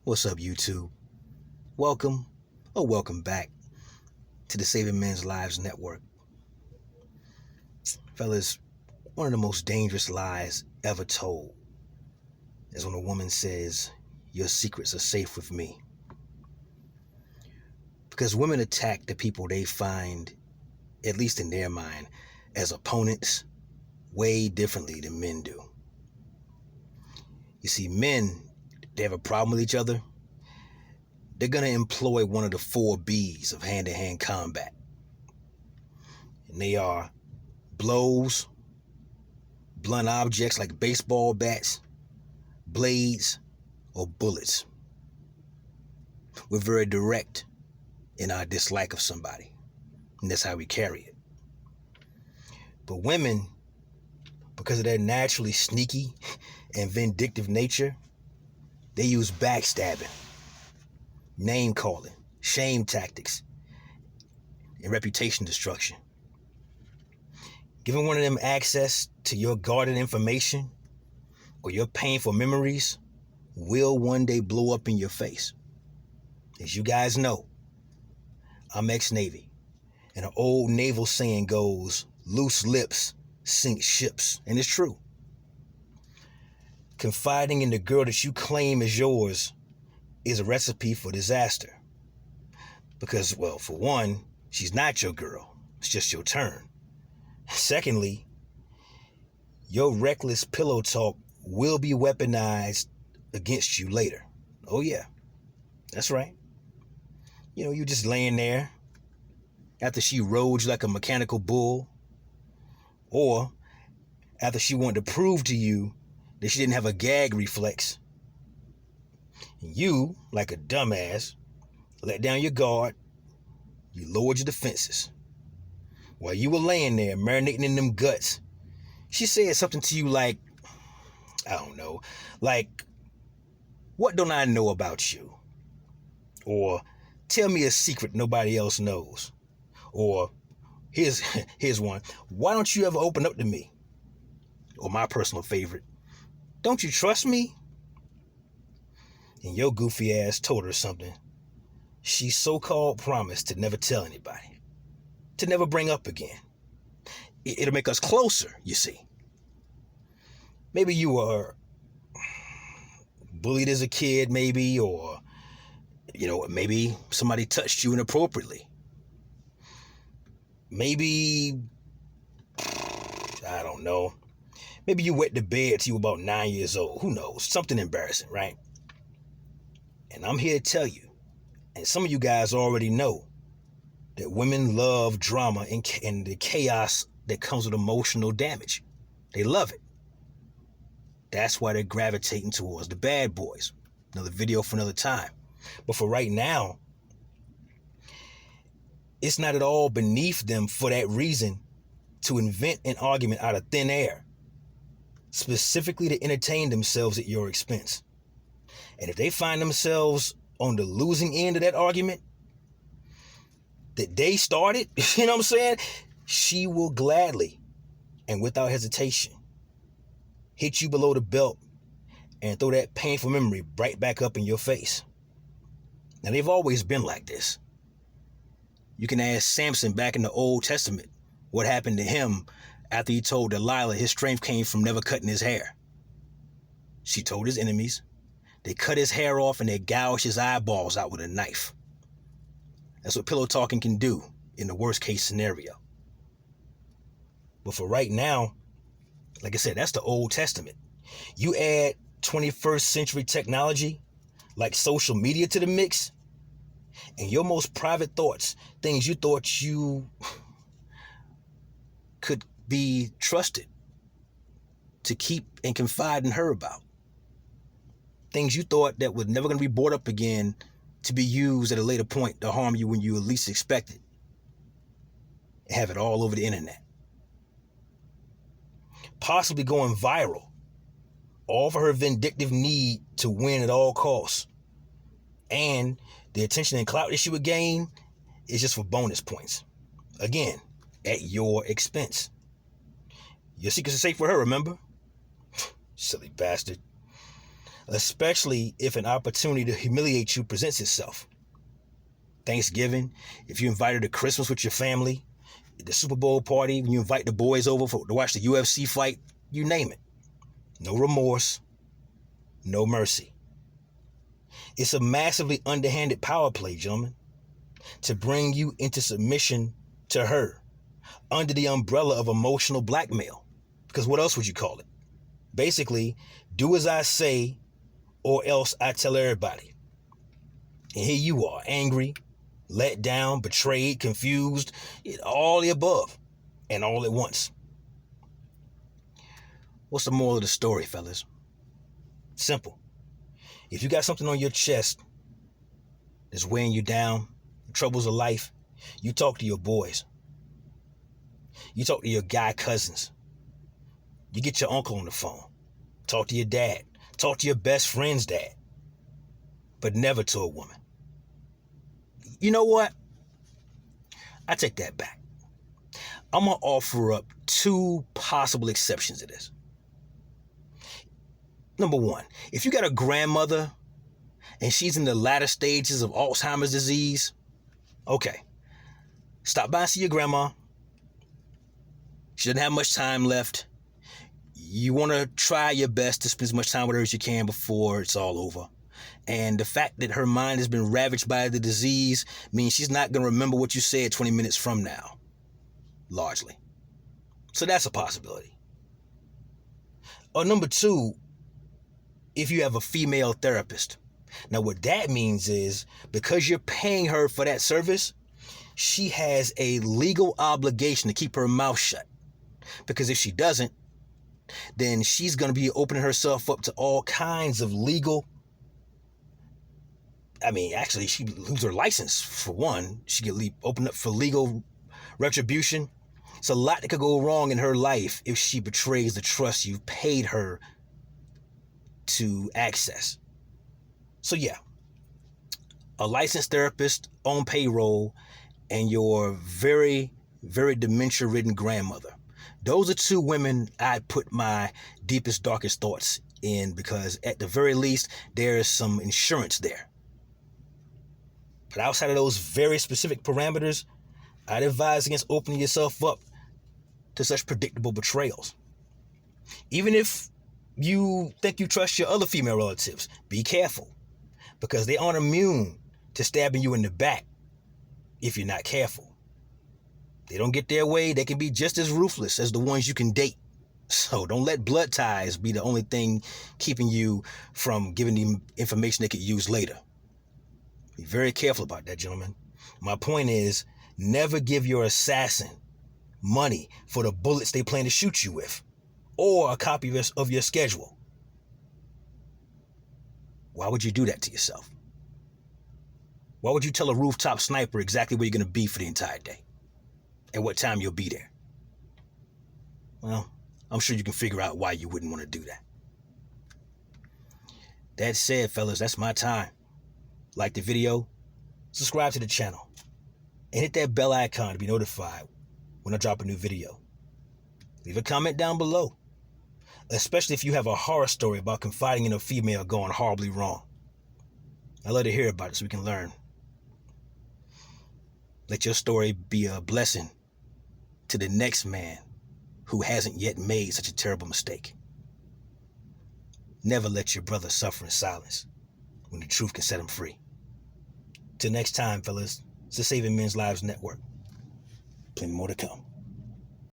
What's up, YouTube? Welcome, or welcome back to the Saving Men's Lives Network. Fellas, one of the most dangerous lies ever told is when a woman says, "Your secrets are safe with me." Because women attack the people they find, at least in their mind, as opponents way differently than men do. You see, men, they have a problem with each other. They're going to employ one of the 4 B's of hand-to-hand combat. And they are blows, blunt objects like baseball bats, blades, or bullets. We're very direct in our dislike of somebody, and that's how we carry it. But women, because of their naturally sneaky and vindictive nature, they use backstabbing, name calling, shame tactics, and reputation destruction. Giving one of them access to your guarded information or your painful memories will one day blow up in your face. As you guys know, I'm ex-Navy, and an old naval saying goes, "Loose lips sink ships," and it's true. Confiding in the girl that you claim is yours is a recipe for disaster. Because, well, for one, she's not your girl. It's just your turn. Secondly, your reckless pillow talk will be weaponized against you later. Oh yeah, that's right. You just laying there after she rode you like a mechanical bull, or after she wanted to prove to you that she didn't have a gag reflex. You, like a dumbass, let down your guard, you lowered your defenses. While you were laying there marinating in them guts, she said something to you like, I don't know, like, "What don't I know about you?" Or, "Tell me a secret nobody else knows." Or, here's one, "Why don't you ever open up to me?" Or my personal favorite, "Don't you trust me?" And your goofy ass told her something she so-called promised to never tell anybody, to never bring up again. It'll make us closer, you see. Maybe you were bullied as a kid, maybe, or, maybe somebody touched you inappropriately. Maybe, I don't know, maybe you wet the bed till you were about 9 years old. Who knows? Something embarrassing, right? And I'm here to tell you, and some of you guys already know, that women love drama and the chaos that comes with emotional damage. They love it. That's why they're gravitating towards the bad boys. Another video for another time. But for right now, it's not at all beneath them for that reason to invent an argument out of thin air, specifically to entertain themselves at your expense. And if they find themselves on the losing end of that argument that they started, you know what I'm saying? She will gladly and without hesitation hit you below the belt and throw that painful memory right back up in your face. Now, they've always been like this. You can ask Samson back in the Old Testament what happened to him after he told Delilah his strength came from never cutting his hair. She told his enemies. They cut his hair off and they gouged his eyeballs out with a knife. That's what pillow talking can do in the worst case scenario. But for right now, like I said, that's the Old Testament. You add 21st century technology like social media to the mix, and your most private thoughts, things you thought you could be trusted to keep and confide in her about, things you thought that were never going to be brought up again to be used at a later point to harm you when you least expect it, and have it all over the internet, possibly going viral, all for her vindictive need to win at all costs. And the attention and clout that she would gain is just for bonus points. Again, at your expense. Your secrets are safe for her, remember? Silly bastard. especially if an opportunity to humiliate you presents itself. Thanksgiving, if you invited to Christmas with your family, the Super Bowl party, when you invite the boys over to watch the UFC fight, you name it. No remorse, no mercy. It's a massively underhanded power play, gentlemen, to bring you into submission to her under the umbrella of emotional blackmail. Because what else would you call it? Basically, do as I say or else I tell everybody. And here you are, angry, let down, betrayed, confused, all the above, and all at once. What's the moral of the story, fellas? Simple. If you got something on your chest that's weighing you down, the troubles of life, you talk to your boys. You talk to your guy cousins. You get your uncle on the phone. Talk to your dad. Talk to your best friend's dad. But never to a woman. You know what? I take that back. I'm going to offer up two possible exceptions to this. Number one, if you got a grandmother and she's in the latter stages of Alzheimer's disease, okay, stop by and see your grandma. She doesn't have much time left. You want to try your best to spend as much time with her as you can before it's all over. And the fact that her mind has been ravaged by the disease means she's not going to remember what you said 20 minutes from now, largely. So that's a possibility. Or number two, if you have a female therapist. Now what that means is because you're paying her for that service, she has a legal obligation to keep her mouth shut. Because if she doesn't, then she's going to be opening herself up to all kinds of legal. Actually, she lose her license for one. She could open up for legal retribution. It's a lot that could go wrong in her life if she betrays the trust you paid her to access. So yeah, a licensed therapist on payroll and your very, very dementia-ridden grandmother. Those are two women I put my deepest, darkest thoughts in because at the very least, there is some insurance there. But outside of those very specific parameters, I'd advise against opening yourself up to such predictable betrayals. Even if you think you trust your other female relatives, be careful because they aren't immune to stabbing you in the back if you're not careful. They don't get their way, they can be just as ruthless as the ones you can date. So don't let blood ties be the only thing keeping you from giving them information they could use later. Be very careful about that, gentlemen. My point is, never give your assassin money for the bullets they plan to shoot you with, or a copy of your schedule. Why would you do that to yourself? Why would you tell a rooftop sniper exactly where you're going to be for the entire day? And what time you'll be there? Well, I'm sure you can figure out why you wouldn't want to do that. That said, fellas, that's my time. Like the video, subscribe to the channel, and hit that bell icon to be notified when I drop a new video. Leave a comment down below, especially if you have a horror story about confiding in a female going horribly wrong. I'd love to hear about it so we can learn. Let your story be a blessing to the next man who hasn't yet made such a terrible mistake. Never let your brother suffer in silence when the truth can set him free. Till next time, fellas, it's the Saving Men's Lives Network. Plenty more to come.